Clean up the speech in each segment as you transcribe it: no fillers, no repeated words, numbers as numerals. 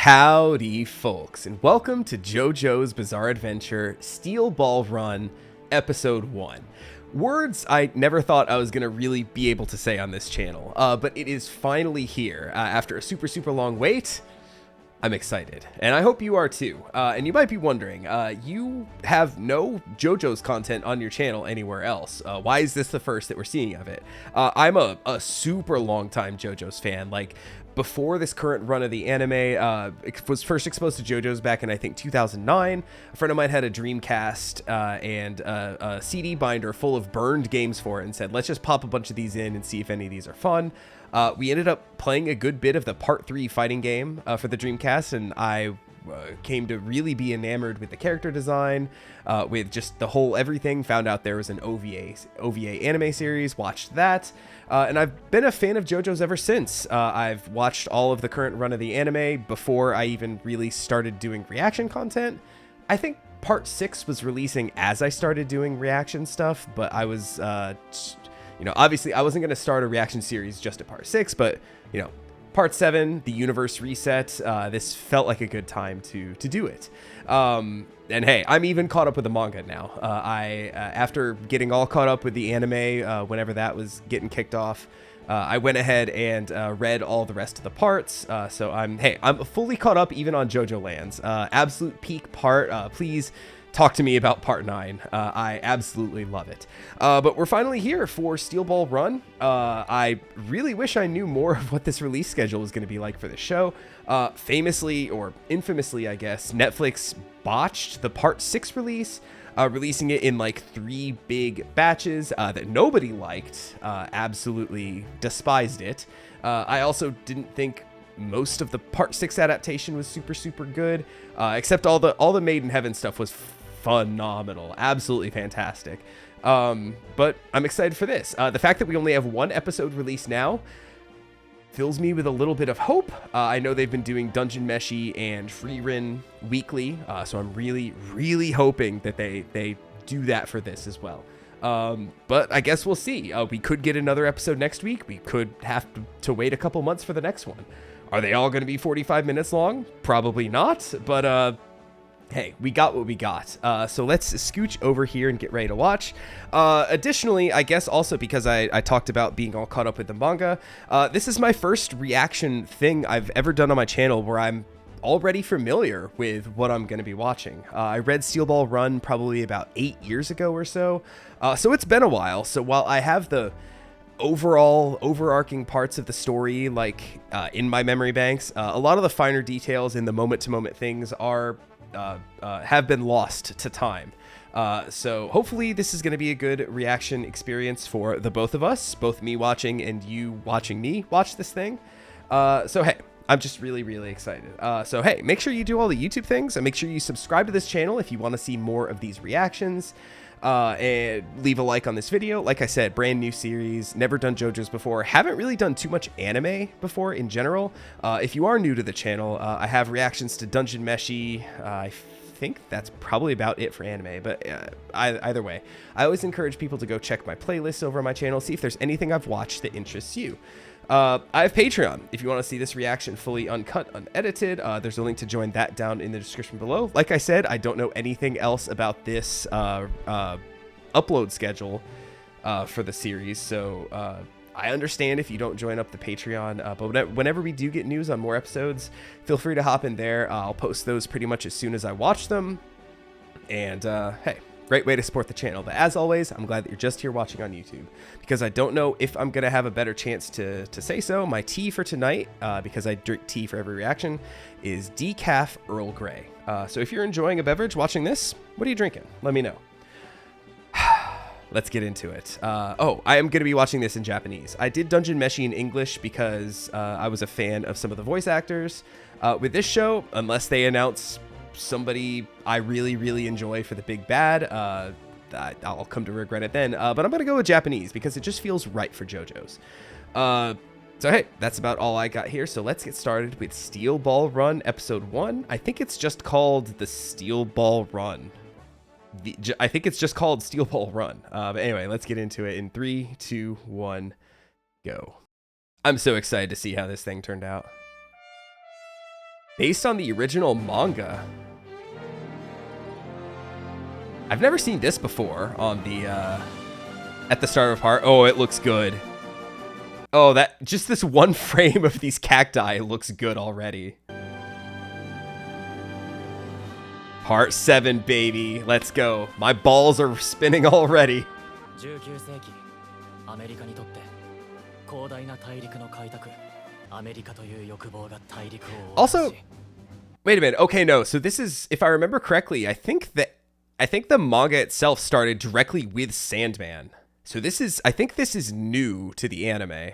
Howdy, folks, and welcome to JoJo's Bizarre Adventure Steel Ball Run, Episode 1. Words I never thought I was going to really be able to say on this channel, but it is finally here. After a super long wait, I'm excited, and I hope you are too. And you might be wondering, you have no JoJo's content on your channel anywhere else. Why is this the first that we're seeing of it? I'm a super long time JoJo's fan. Like, before this current run of the anime, was first exposed to JoJo's back in, I think, 2009. A friend of mine had a Dreamcast and a CD binder full of burned games for it and said, let's just pop a bunch of these in and see if any of these are fun. We ended up playing a good bit of the Part 3 fighting game for the Dreamcast, and I came to really be enamored with the character design, with just the whole everything. Found out there was an OVA anime series, watched that, and I've been a fan of JoJo's ever since. I've watched all of the current run of the anime before I even really started doing reaction content. I think Part 6 was releasing as I started doing reaction stuff, but I was obviously I wasn't going to start a reaction series just at Part 6, but, Part 7, the universe reset, this felt like a good time to do it. And hey, I'm even caught up with the manga now. After getting all caught up with the anime, whenever that was getting kicked off, I went ahead and read all the rest of the parts. So I'm fully caught up even on JoJo Lands. Absolute peak part. Please talk to me about Part 9. I absolutely love it. But we're finally here for Steel Ball Run. I really wish I knew more of what this release schedule was going to be like for the show. Famously, or infamously, I guess, Netflix botched the Part 6 release, releasing it in like 3 big batches that nobody liked. Absolutely despised it. I also didn't think most of the Part 6 adaptation was super good, except all the Made in Heaven stuff was phenomenal, absolutely fantastic. But I'm excited for this. The fact that we only have 1 episode released now fills me with a little bit of hope. I know they've been doing Dungeon Meshi and Frieren weekly, so I'm really hoping that they do that for this as well. But I guess we'll see. We could get another episode next week. We could have to wait a couple months for the next one. Are they all going to be 45 minutes long? Probably not, but hey, we got what we got. So let's scooch over here and get ready to watch. Additionally, I guess also because I talked about being all caught up with the manga, this is my first reaction thing I've ever done on my channel where I'm already familiar with what I'm going to be watching. I read Steel Ball Run probably about 8 years ago or so, so it's been a while. So while I have the overall overarching parts of the story in my memory banks, a lot of the finer details in the moment-to-moment things are have been lost to time. So hopefully this is going to be a good reaction experience for the both of us, both me watching and you watching me watch this thing. So hey, I'm just really excited. So hey, make sure you do all the YouTube things, and make sure you subscribe to this channel if you want to see more of these reactions. And leave a like on this video. Like I said, brand new series, never done JoJo's before, haven't really done too much anime before in general. If you are new to the channel, I have reactions to Dungeon Meshi. I think that's probably about it for anime, but either way, I always encourage people to go check my playlists over on my channel, see if there's anything I've watched that interests you. I have Patreon. If you want to see this reaction fully uncut, unedited, there's a link to join that down in the description below. Like I said, I don't know anything else about this upload schedule for the series, so I understand if you don't join up the Patreon, but whenever we do get news on more episodes, feel free to hop in there. I'll post those pretty much as soon as I watch them, and hey, great way to support the channel. But as always, I'm glad that you're just here watching on YouTube, because I don't know if I'm going to have a better chance to say so. My tea for tonight, because I drink tea for every reaction, is decaf Earl Grey. So if you're enjoying a beverage watching this, what are you drinking? Let me know. Let's get into it. Oh, I am going to be watching this in Japanese. I did Dungeon Meshi in English because I was a fan of some of the voice actors. With this show, unless they announce somebody I really enjoy for the big bad, I'll come to regret it then, but I'm gonna go with Japanese because it just feels right for JoJo's. So hey, that's about all I got here, so let's get started with Steel Ball Run episode 1. I think it's just called the Steel Ball Run. I think it's just called Steel Ball Run. But anyway, let's get into it in 3, 2, 1, go. I'm so excited to see how this thing turned out. Based on the original manga. I've never seen this before on the, at the start of Heart. Oh, it looks good. Oh, that, just this one frame of these cacti looks good already. Part 7, baby. Let's go. My balls are spinning already. Also, wait a minute. Okay, no. So this is, if I remember correctly, I think the manga itself started directly with Sandman. So this is, I think this is new to the anime.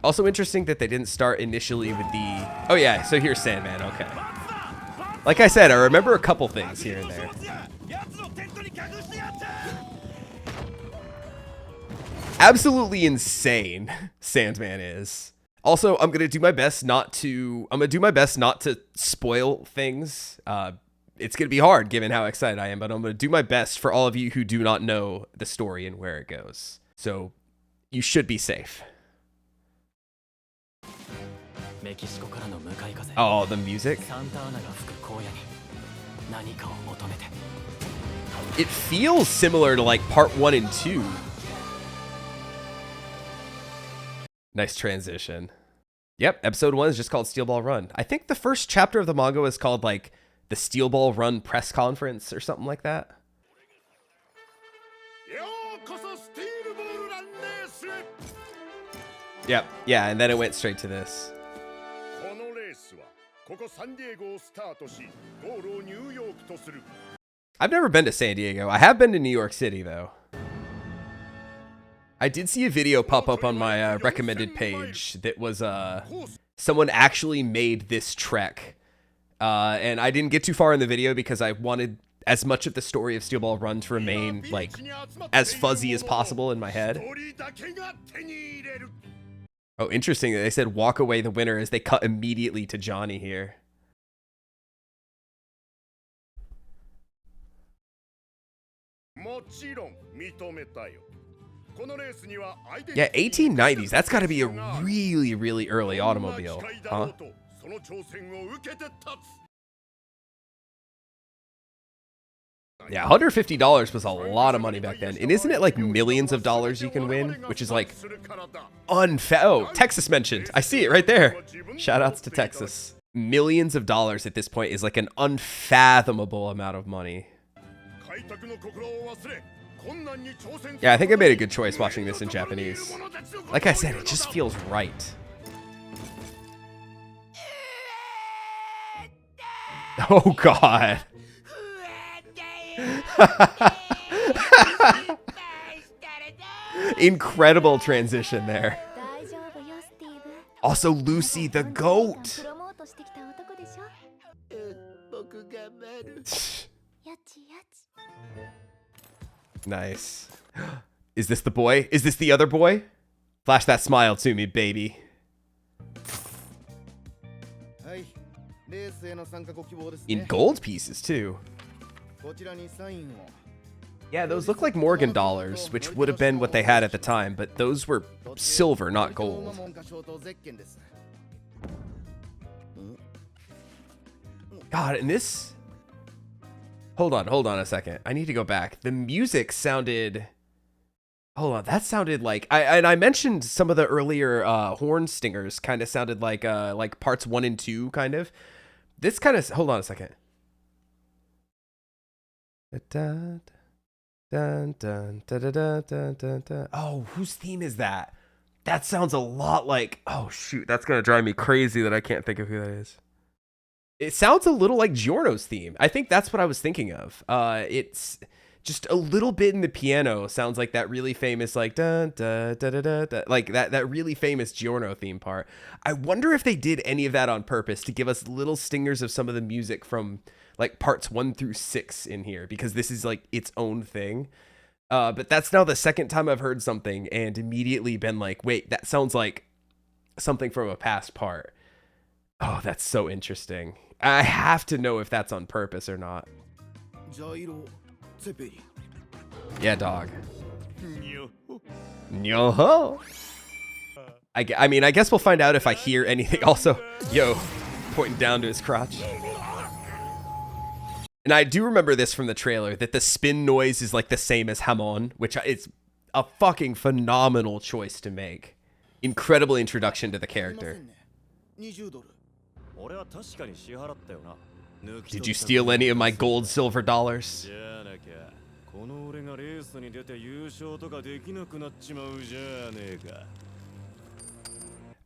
Also interesting that they didn't start initially with the, oh yeah, so here's Sandman, okay. Like I said, I remember a couple things here and there. Absolutely insane, Sandman is. Also, I'm gonna do my best not to spoil things. It's gonna be hard given how excited I am, but I'm gonna do my best for all of you who do not know the story and where it goes. So you should be safe. Oh, the music. It feels similar to like part 1 and 2. Nice transition. Yep, episode 1 is just called Steel Ball Run. I think the first chapter of the manga is called like the Steel Ball Run press conference or something like that. Yep, yeah, and then it went straight to this. I've never been to San Diego. I have been to New York City, though. I did see a video pop up on my recommended page that was someone actually made this trek. And I didn't get too far in the video because I wanted as much of the story of Steel Ball Run to remain like as fuzzy as possible in my head. Oh, interesting that they said walk away the winner as they cut immediately to Johnny here. Yeah, 1890s. That's got to be a really, really early automobile, huh? Yeah, $150 was a lot of money back then. And isn't it like millions of dollars you can win? Which is like oh, Texas mentioned. I see it right there. Shout outs to Texas. Millions of dollars at this point is like an unfathomable amount of money. Yeah, I think I made a good choice watching this in Japanese. Like I said, it just feels right. Oh, God. Incredible transition there. Also, Lucy the goat. Nice. Is this the boy? Is this the other boy? Flash that smile to me, baby. In gold pieces, too. Yeah, those look like Morgan dollars, which would have been what they had at the time, but those were silver, not gold. God, and this... Hold on a second. I need to go back. The music sounded... Hold on, that sounded like... I mentioned some of the earlier horn stingers kind of sounded like parts 1 and 2, kind of. This kind of... Hold on a second. Oh, whose theme is that? That sounds a lot like... Oh, shoot. That's going to drive me crazy that I can't think of who that is. It sounds a little like Giorno's theme. I think that's what I was thinking of. It's just a little bit in the piano. Sounds like that really famous, like, da, da, da, da, da, da, like that really famous Giorno theme part. I wonder if they did any of that on purpose to give us little stingers of some of the music from... like parts 1 through 6 in here, because this is like its own thing. But that's now the second time I've heard something and immediately been like, wait, that sounds like something from a past part. Oh, that's so interesting. I have to know if that's on purpose or not. Yeah, dog. Yo-ho. I mean, I guess we'll find out if I hear anything. Also, yo, Pointing down to his crotch. And I do remember this from the trailer, that the spin noise is like the same as Hamon, which is a fucking phenomenal choice to make. Incredible introduction to the character. Did you steal any of my gold, silver dollars?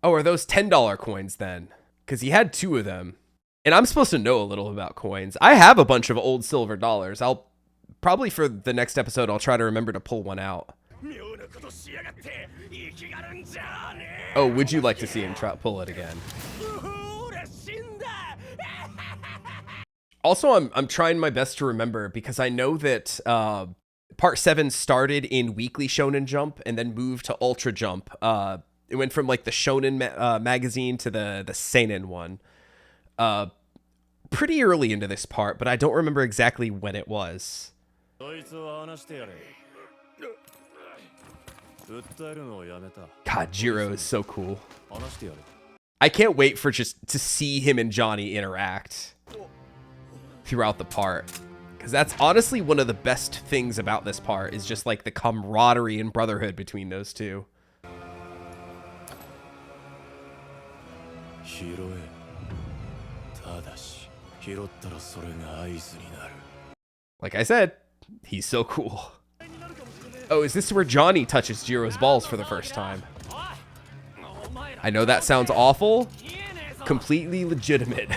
Oh, are those $10 coins then? Because he had 2 of them. And I'm supposed to know a little about coins. I have a bunch of old silver dollars. I'll probably, for the next episode, I'll try to remember to pull one out. Oh, would you like to see him pull it again? Also, I'm trying my best to remember, because I know that Part 7 started in Weekly Shonen Jump and then moved to Ultra Jump. It went from like the Shonen magazine to the Seinen one. Pretty early into this part, but I don't remember exactly when it was. God, Jiro is so cool. I can't wait for just to see him and Johnny interact throughout the part, because that's honestly one of the best things about this part, is just like the camaraderie and brotherhood between those two. Like I said, he's so cool. Oh, is this where Johnny touches Jiro's balls for the first time? I know that sounds awful. Completely legitimate.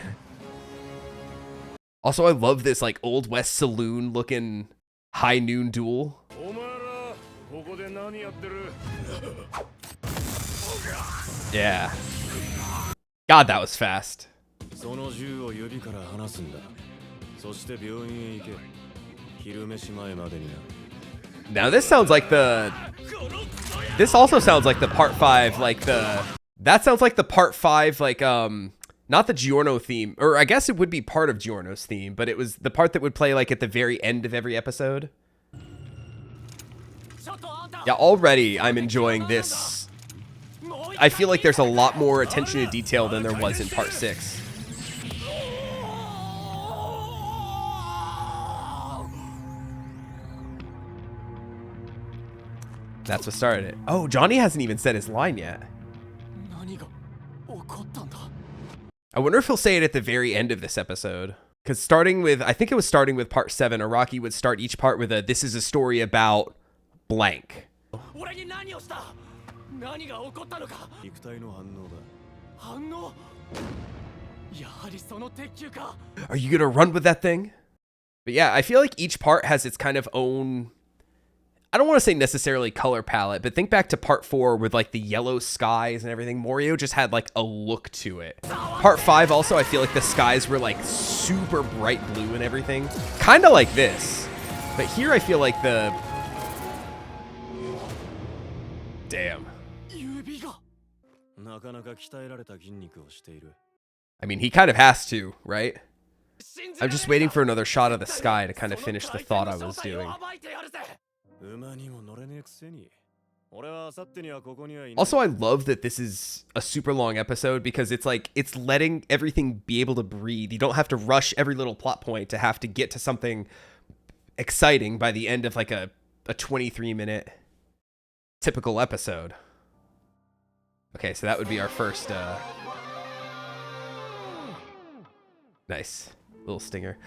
Also, I love this like Old West saloon looking high noon duel. Yeah. God, that was fast. Now this sounds like this also sounds like the part 5, like that sounds like the part 5, like not the Giorno theme, or I guess it would be part of Giorno's theme, but it was the part that would play like at the very end of every episode. Yeah, already I'm enjoying this. I feel like there's a lot more attention to detail than there was in part 6. That's what started it. Oh, Johnny hasn't even said his line yet. I wonder if he'll say it at the very end of this episode. Because starting with, I think it was starting with part 7, Araki would start each part with a, this is a story about blank. Are you gonna run with that thing? But yeah, I feel like each part has its kind of own, I don't want to say necessarily color palette, but think back to part 4 with like the yellow skies and everything. Morio just had like a look to it. Part 5 also, I feel like the skies were like super bright blue and everything. Kind of like this. But here I feel like the... Damn. I mean, he kind of has to, right? I'm just waiting for another shot of the sky to kind of finish the thought I was doing. Also, I love that this is a super long episode, because it's like, it's letting everything be able to breathe. You don't have to rush every little plot point to have to get to something exciting by the end of like a 23-minute typical episode. Okay, so that would be our first, nice. Little stinger.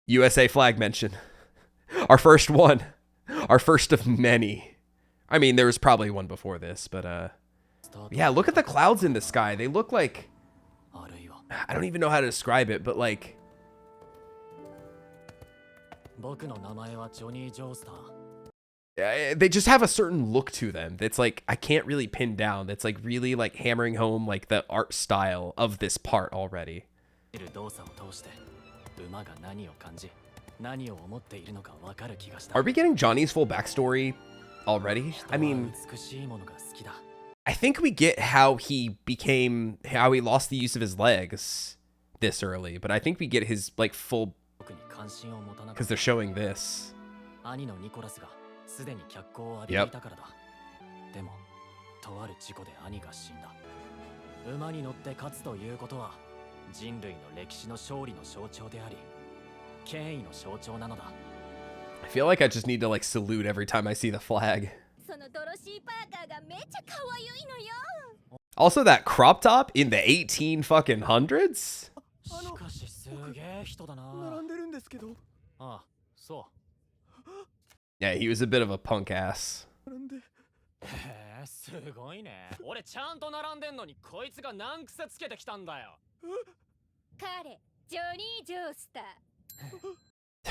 USA flag mention. Our first one. Our first of many. I mean, there was probably one before this, but yeah, look at the clouds in the sky. They look like, I don't even know how to describe it, but like, they just have a certain look to them that's like, I can't really pin down. That's like really like hammering home like the art style of this part already. Are we getting Johnny's full backstory already? I mean, I think we get how he lost the use of his legs this early, but I think we get his like full, because they're showing this. Yep. 人類の歴史の勝利の象徴であり、権威の象徴なのだ。 I feel like I just need to like salute every time I see the flag. そのドロシー・パーカーがめっちゃ可愛いのよ。 Also, that crop top in the 18 fucking hundreds? しかしすげえ人だな。並んでるんですけど。ああ、そ Yeah, he was a bit of a punk ass. 並んで。う。へえ、すごいね。俺ちゃんと並んでんのにこいつが難癖つけてきたんだよ。彼、ジョニー・ジョースタ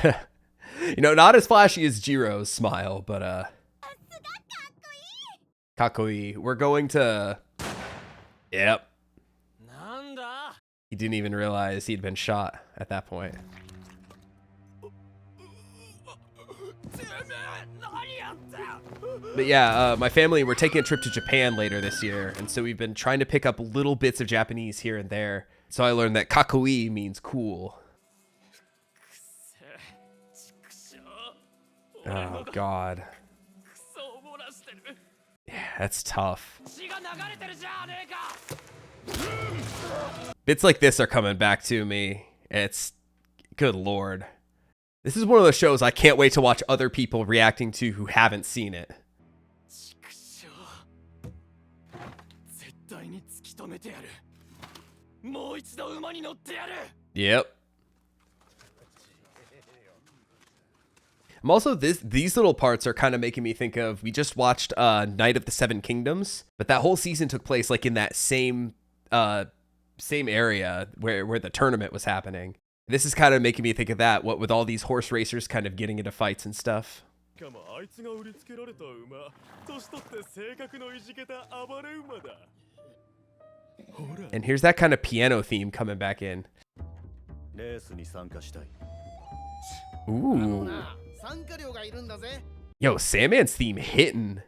ー。You know, not as flashy as Jiro's smile, but さすがかっこいい。 kakoi. We're going to... Yep. なんだ。 He didn't even realize he'd been shot at that point. てめえ、何やってん。 But yeah, my family, we're taking a trip to Japan later this year, and so we've been trying to pick up little bits of Japanese here and there. So I learned that kakoi means cool. Oh, God. Yeah, that's tough. Bits like this are coming back to me. It's... Good Lord. This is one of those shows I can't wait to watch other people reacting to who haven't seen it. Yep. I'm also these little parts are kind of making me think of, we just watched Night of the Seven Kingdoms, but that whole season took place like in that same area where the tournament was happening. This is kind of making me think of that, what with all these horse racers kind of getting into fights and stuff. And here's that kind of piano theme coming back in. Ooh. Yo, Sandman's theme hitting.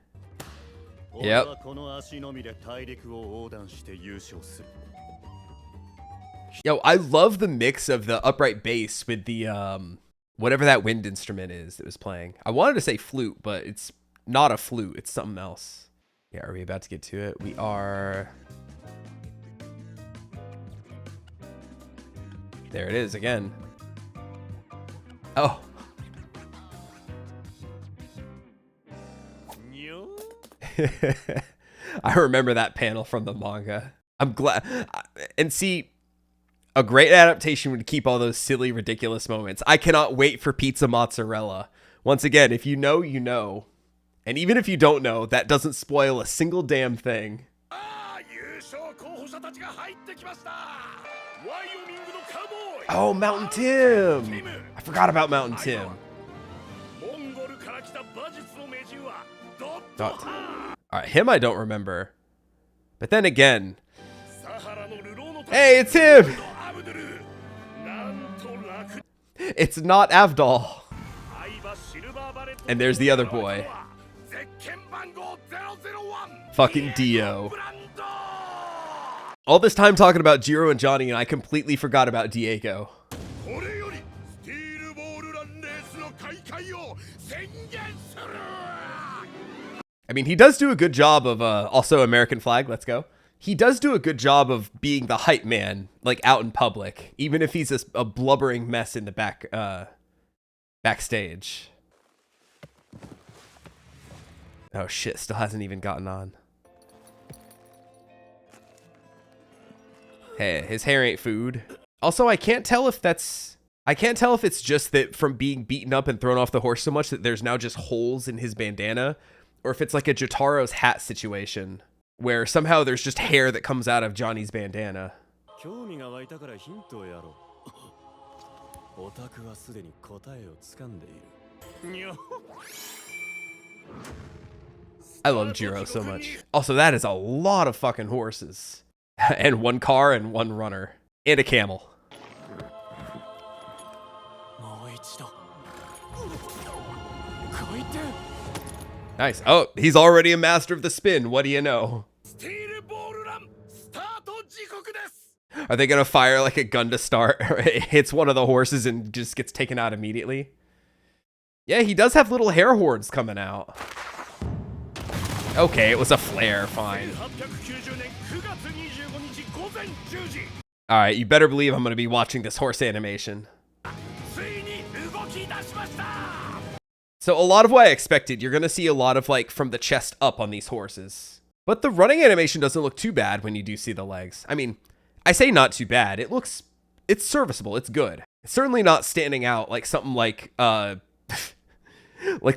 Yep. Yo, I love the mix of the upright bass with the whatever that wind instrument is that was playing. I wanted to say flute, but it's not a flute, it's something else. Yeah, are we about to get to it? We are. There it is again. Oh. I remember that panel from the manga. I'm glad. And see, a great adaptation would keep all those silly, ridiculous moments. I cannot wait for Pizza Mozzarella. Once again, if you know, you know. And even if you don't know, that doesn't spoil a single damn thing. Oh, Mountain Tim! I forgot about Mountain Tim. Alright, him I don't remember. But then again... Hey, it's him! It's not Avdol. And there's the other boy. Fucking Dio. All this time talking about Jiro and Johnny, and I completely forgot about Diego. I mean, he does do a good job of, also American flag, let's go. He does do a good job of being the hype man, like, out in public, even if he's a blubbering mess in the backstage. Oh shit, still hasn't even gotten on. Hey, his hair ain't food. Also, I can't tell if it's just that from being beaten up and thrown off the horse so much that there's now just holes in his bandana, or if it's like a Jotaro's hat situation, where somehow there's just hair that comes out of Johnny's bandana. I love Jiro so much. Also, that is a lot of fucking horses. And one car and one runner. And a camel. Nice. Oh, he's already a master of the spin. What do you know? Are they going to fire like a gun to start? It hits one of the horses and just gets taken out immediately? Yeah, he does have little hair horns coming out. Okay, it was a flare. Fine. All right, you better believe I'm going to be watching this horse animation. So a lot of what I expected, you're going to see a lot of like from the chest up on these horses. But the running animation doesn't look too bad when you do see the legs. I mean, I say not too bad. It's serviceable. It's good. It's certainly not standing out like something like like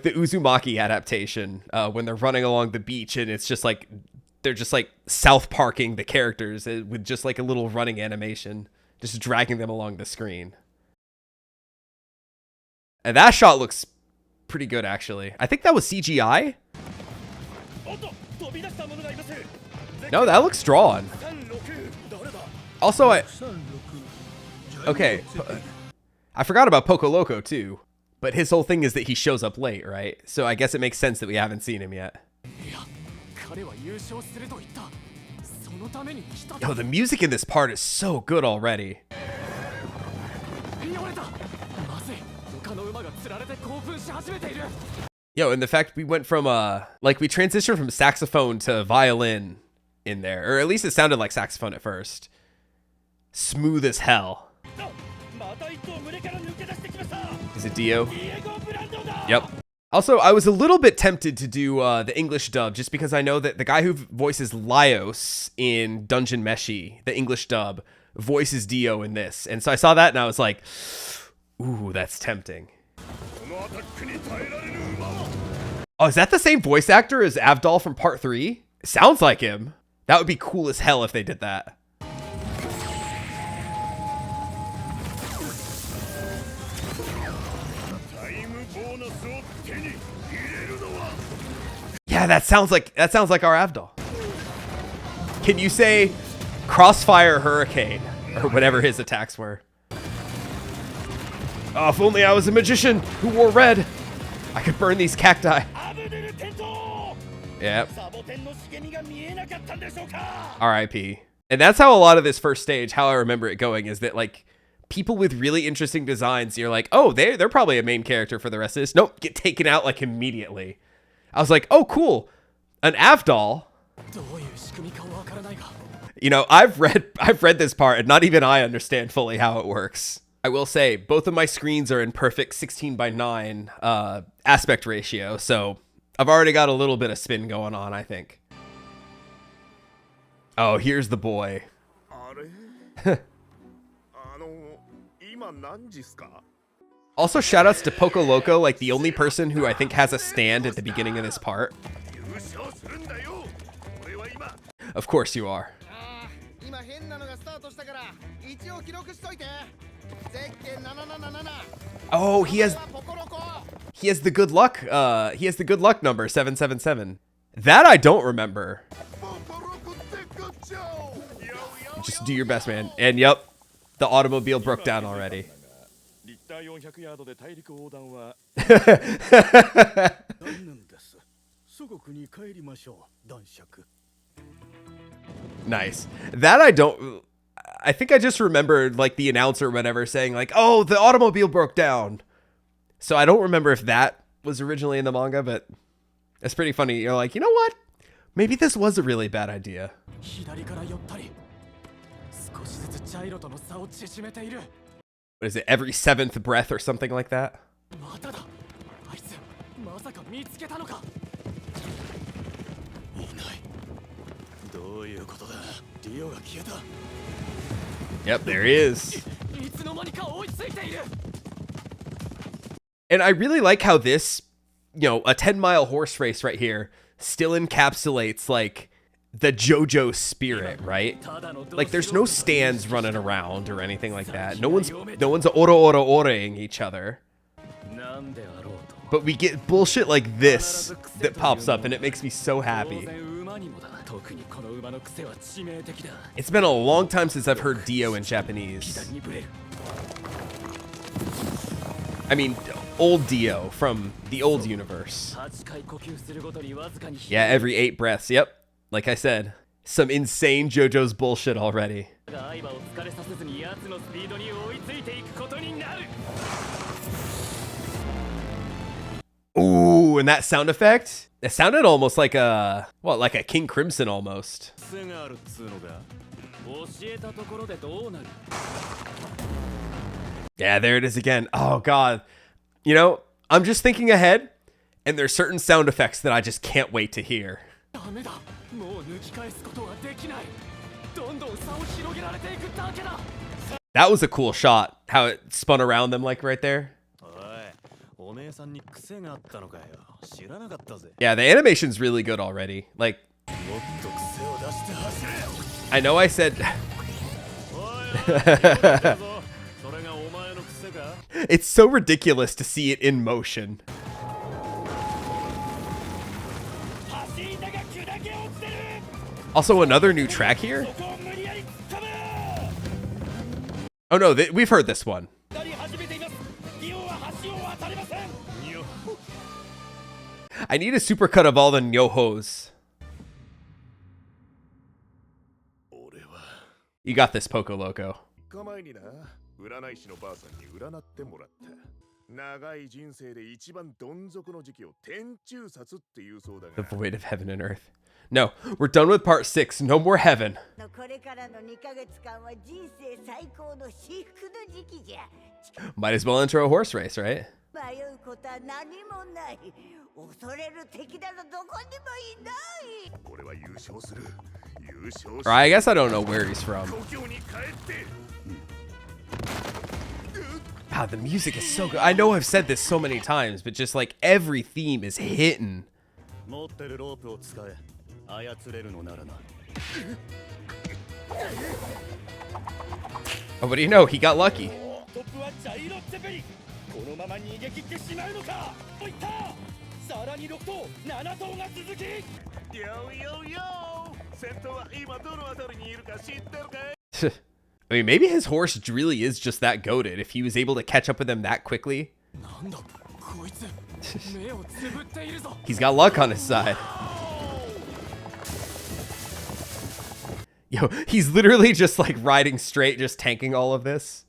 the Uzumaki adaptation when they're running along the beach and it's just like they're just like South Parking the characters with just like a little running animation, just dragging them along the screen. And that shot looks pretty good, actually. I think that was CGI. No, that looks drawn. Also, okay, I forgot about Poco Loco too, but his whole thing is that he shows up late, right? So I guess it makes sense that we haven't seen him yet. Yo, the music in this part is so good already. Yo, and the fact we went from like we transitioned from saxophone to violin in there, or at least it sounded like saxophone at first. Smooth as hell. Is it Dio? Yep. Also, I was a little bit tempted to do the English dub just because I know that the guy who voices Laios in Dungeon Meshi, the English dub, voices Dio in this. And so I saw that and I was like, ooh, that's tempting. Oh, is that the same voice actor as Avdol from Part 3? Sounds like him. That would be cool as hell if they did that. Yeah, that sounds like our Avdol. Can you say Crossfire Hurricane or whatever his attacks were? Oh, if only I was a magician who wore red. I could burn these cacti. Yep. R.I.P. And that's how a lot of this first stage, how I remember it going, is that like people with really interesting designs, you're like, oh, they're probably a main character for the rest of this. Nope, get taken out like immediately. I was like, oh, cool, an Avdol. You know, I've read this part, and not even I understand fully how it works. I will say, both of my screens are in perfect 16:9 aspect ratio, so I've already got a little bit of spin going on, I think. Oh, here's the boy. Also, shoutouts to Poco Loco, like the only person who I think has a stand at the beginning of this part. Of course you are. Oh, he has the good luck. He has the good luck number 777. That I don't remember. Just do your best, man. And yep, the automobile broke down already. Nice. That I don't. I think I just remembered like the announcer or whatever saying like, "Oh, the automobile broke down." So I don't remember if that was originally in the manga, but it's pretty funny. You're like, you know what? Maybe this was a really bad idea. What is it? Every 7th breath or something like that? Yep, there he is. And I really like how this, you know, a 10-mile horse race right here still encapsulates like the JoJo spirit, right? Like there's no stands running around or anything like that. No one's oro-oro-oroing each other. But we get bullshit like this that pops up and it makes me so happy. It's been a long time since I've heard Dio in Japanese. I mean, old Dio from the old universe. Yeah, every 8 breaths. Yep. Like I said, some insane JoJo's bullshit already. Ooh, and that sound effect? It sounded almost like a, what, like a King Crimson almost. Yeah, there it is again. Oh, God. You know, I'm just thinking ahead, and there's certain sound effects that I just can't wait to hear. That was a cool shot, how it spun around them like right there. Yeah, the animation's really good already. Like, I know I said... It's so ridiculous to see it in motion. Also, another new track here? Oh no, we've heard this one. I need a supercut of all the Nyohos. You got this, Poco Loco. The void of heaven and earth. No, we're done with part 6. No more heaven. Might as well enter a horse race, right? Or I guess I don't know where he's from. Wow, the music is so good. I know I've said this so many times, but just like every theme is hitting. Oh, what do you know? He got lucky. I mean, maybe his horse really is just that goated if he was able to catch up with him that quickly. He's got luck on his side. Yo, he's literally just like riding straight, just tanking all of this.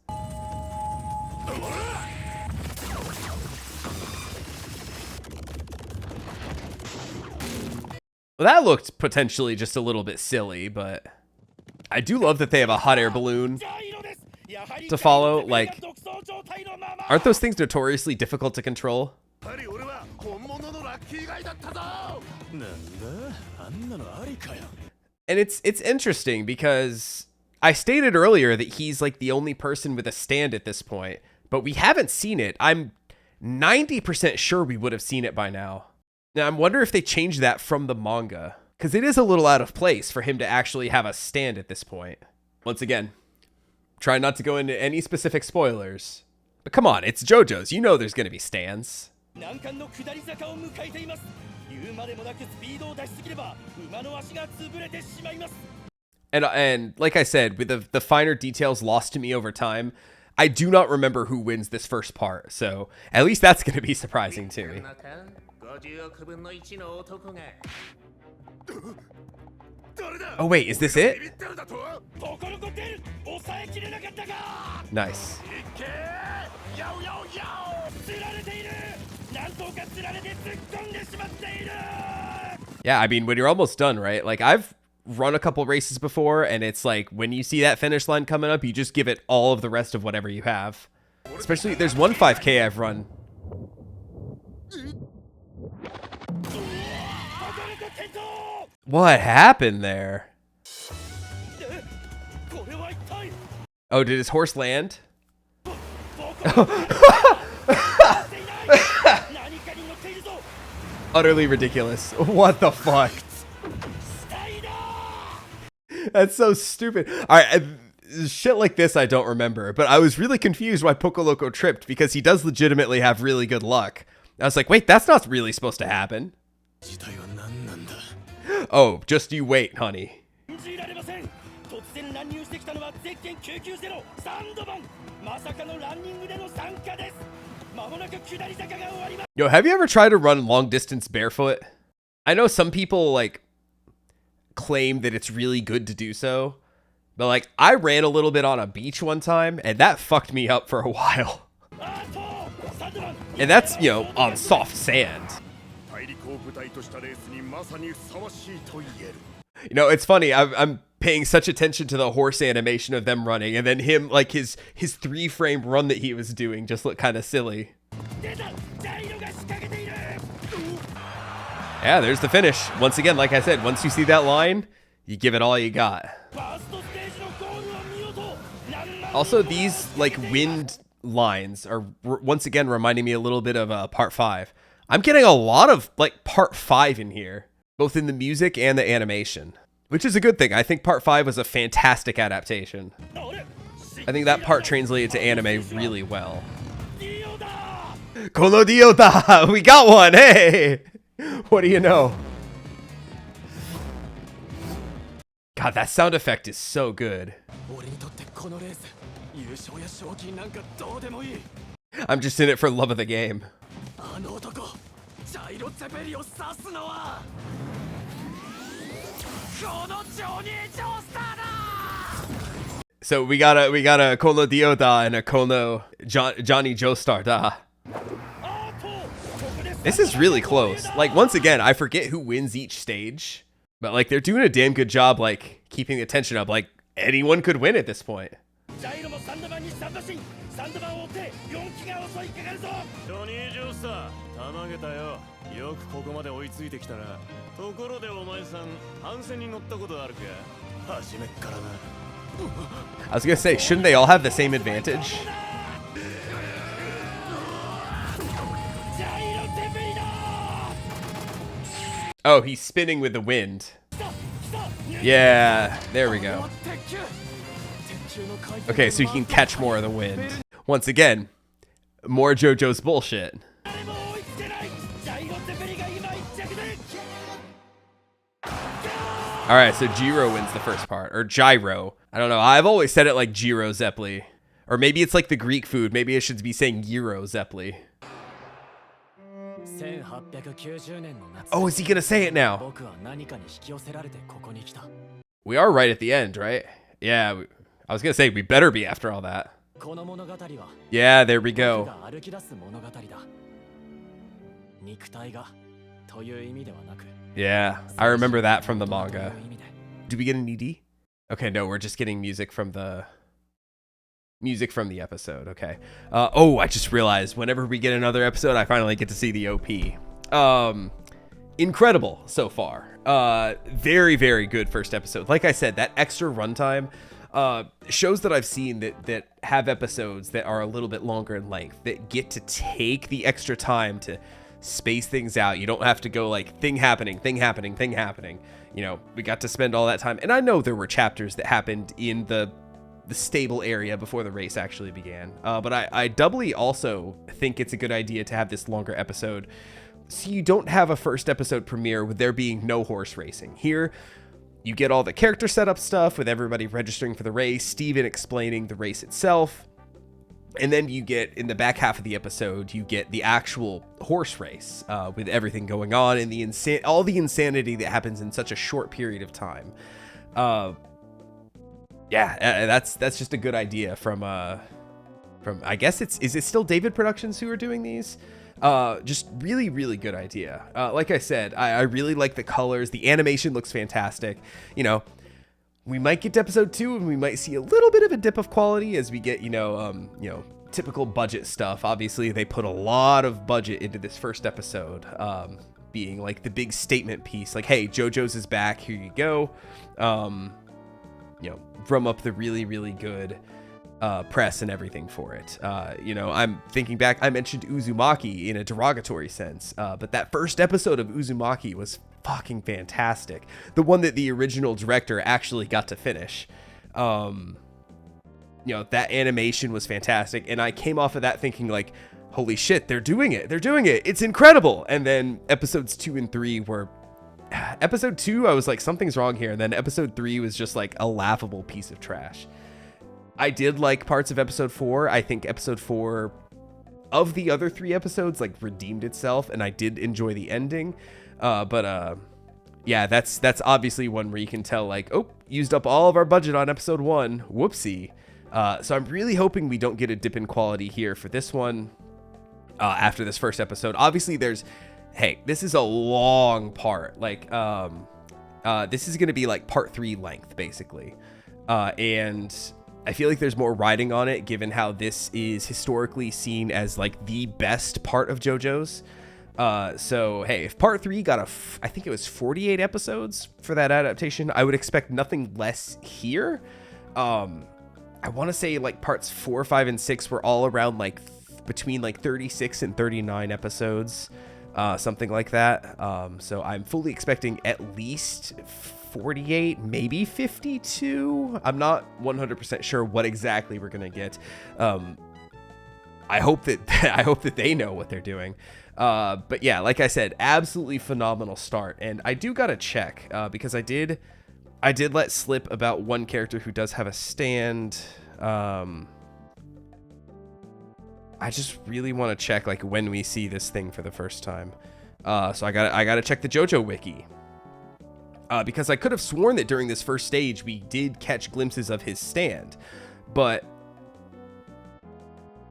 Well, that looked potentially just a little bit silly, but I do love that they have a hot air balloon to follow. Like, aren't those things notoriously difficult to control? And it's interesting because I stated earlier that he's like the only person with a stand at this point, but we haven't seen it. I'm 90% sure we would have seen it by now. Now, I wonder if they changed that from the manga, because it is a little out of place for him to actually have a stand at this point. Once again, try not to go into any specific spoilers. But come on, it's JoJo's. You know there's going to be stands. And like I said, with the finer details lost to me over time, I do not remember who wins this first part. So at least that's going to be surprising to me. Oh wait, is this it? Nice. Yeah, I mean, when you're almost done, right? Like, I've run a couple races before, and it's like, when you see that finish line coming up, you just give it all of the rest of whatever you have. Especially, there's one 5K I've run. What happened there? Oh, did his horse land? Utterly ridiculous. What the fuck? That's so stupid. Alright, shit like this I don't remember, but I was really confused why Poco Loco tripped, because he does legitimately have really good luck. I was like, wait, that's not really supposed to happen. Oh, just you wait, honey. Yo, have you ever tried to run long distance barefoot? I know some people like claim that it's really good to do so, but like I ran a little bit on a beach one time and that fucked me up for a while. And that's, you know, on soft sand. You know, it's funny. I'm paying such attention to the horse animation of them running, and then him, like his 3-frame run that he was doing just looked kind of silly. Yeah, there's the finish. Once again, like I said, once you see that line, you give it all you got. Also, these like wind lines are once again reminding me a little bit of Part 5. I'm getting a lot of like Part 5 in here, both in the music and the animation, which is a good thing. I think Part 5 was a fantastic adaptation. I think that part translated to anime really well. Kono Diota! We got one! Hey! What do you know? God, that sound effect is so good. I'm just in it for love of the game. So we got a Kono Diota and a Kono Johnny Joestar da. This is really close. Like, once again, I forget who wins each stage, but like they're doing a damn good job like keeping the tension up. Like anyone could win at this point. I was gonna say, shouldn't they all have the same advantage? Oh, he's spinning with the wind. Yeah, there we go. Okay, so you can catch more of the wind. Once again, more JoJo's bullshit. Alright, so Jiro wins the first part. Or Gyro. I don't know. I've always said it like Jiro Zeppeli. Or maybe it's like the Greek food. Maybe I should be saying Gyro Zeppeli. Oh, is he gonna say it now? We are right at the end, right? Yeah, I was gonna say we better be after all that. Yeah, there we go. Yeah, I remember that from the manga. Do we get an ED? Okay, no, we're just getting music from the episode. Okay. Oh, I just realized whenever we get another episode, I finally get to see the OP. Incredible so far. Very, very good first episode. Like I said, that extra runtime shows that I've seen that have episodes that are a little bit longer in length, that get to take the extra time to space things out. You don't have to go like thing happening. You know, we got to spend all that time. And I know there were chapters that happened in the stable area before the race actually began. But I doubly also think it's a good idea to have this longer episode so you don't have a first episode premiere with there being no horse racing. Here, you get all the character setup stuff with everybody registering for the race, Steven explaining the race itself, and then you get, in the back half of the episode, you get the actual horse race with everything going on and all the insanity that happens in such a short period of time. Yeah, that's just a good idea from I guess is it still David Productions who are doing these? Just really, really good idea. Like I said, I really like the colors. The animation looks fantastic. You know, we might get to episode 2 and we might see a little bit of a dip of quality as we get, typical budget stuff. Obviously, they put a lot of budget into this first episode, being like the big statement piece. Like, hey, JoJo's is back. Here you go. Drum up the really, really good press and everything for it. I'm thinking back, I mentioned Uzumaki in a derogatory sense, but that first episode of Uzumaki was fucking fantastic. The one that the original director actually got to finish. That animation was fantastic, and I came off of that thinking like, holy shit, they're doing it, it's incredible. And then episodes 2 and 3 were episode 2, I was like, something's wrong here. And then episode 3 was just like a laughable piece of trash. I did like parts of episode 4. I think episode 4 of the other 3 episodes like redeemed itself, and I did enjoy the ending. Yeah, that's obviously one where you can tell like, oh, used up all of our budget on episode 1. Whoopsie. So I'm really hoping we don't get a dip in quality here for this one after this first episode. Obviously, hey, this is a long part. Like, This is going to be like part 3 length, basically. And I feel like there's more riding on it, given how this is historically seen as like the best part of JoJo's. So hey, if part 3 got I think it was 48 episodes for that adaptation, I would expect nothing less here. I want to say like parts 4, 5, and 6 were all around like between like 36 and 39 episodes, something like that. So I'm fully expecting at least 48, maybe 52. I'm not 100% sure what exactly we're gonna get. I hope that they know what they're doing. But yeah, like I said, absolutely phenomenal start. And I do gotta check, because I did let slip about one character who does have a stand. I just really want to check like when we see this thing for the first time. So I gotta check the JoJo wiki. Because I could have sworn that during this first stage we did catch glimpses of his stand, but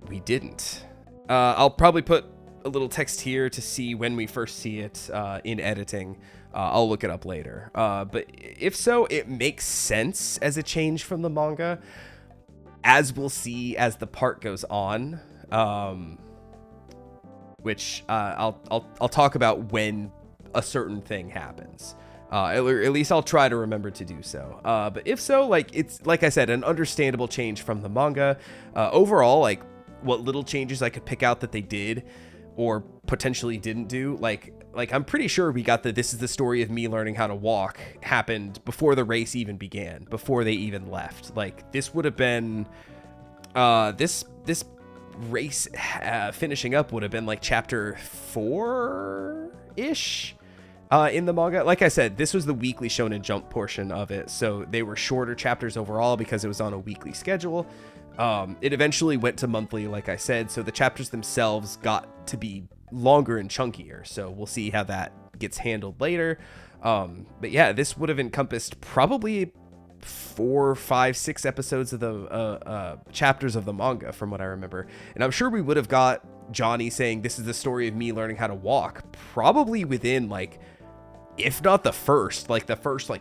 we didn't. I'll probably put a little text here to see when we first see it in editing. I'll look it up later. But if so, it makes sense as a change from the manga, as we'll see as the part goes on. Which I'll talk about when a certain thing happens. At least I'll try to remember to do so. But if so, like, it's, like I said, an understandable change from the manga. Overall, like, what little changes I could pick out that they did or potentially didn't do, like I'm pretty sure we got this is the story of me learning how to walk happened before the race even began, before they even left. Like, this would have been this race finishing up would have been like chapter 4-ish in the manga. Like I said, this was the weekly Shonen Jump portion of it, so they were shorter chapters overall because it was on a weekly schedule. It eventually went to monthly, like I said, so the chapters themselves got to be longer and chunkier, so we'll see how that gets handled later. But yeah, this would have encompassed probably 4, 5, 6 episodes of the chapters of the manga, from what I remember. And I'm sure we would have got Johnny saying this is the story of me learning how to walk probably within, like, if not the first like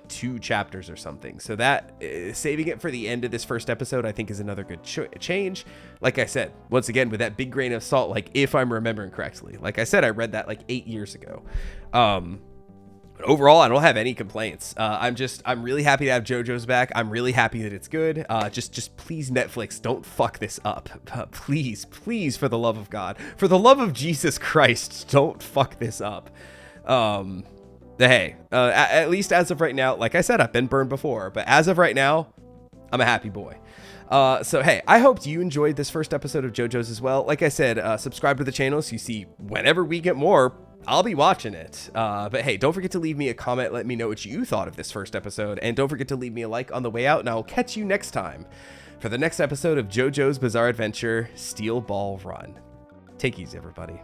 2 chapters or something. So that saving it for the end of this first episode, I think, is another good change. Like I said, once again, with that big grain of salt, like, if I'm remembering correctly. Like I said, I read that like 8 years ago. Overall, I don't have any complaints. I'm really happy to have JoJo's back. I'm really happy that it's good. Just please, Netflix, don't fuck this up. Please, for the love of God, for the love of Jesus Christ, don't fuck this up. Hey, at least as of right now, like I said, I've been burned before, but as of right now, I'm a happy boy. So hey, I hope you enjoyed this first episode of JoJo's as well. Like I said, subscribe to the channel so you see whenever we get more, I'll be watching it. But hey, don't forget to leave me a comment. Let me know what you thought of this first episode. And don't forget to leave me a like on the way out. And I will catch you next time for the next episode of JoJo's Bizarre Adventure Steel Ball Run. Take it easy, everybody.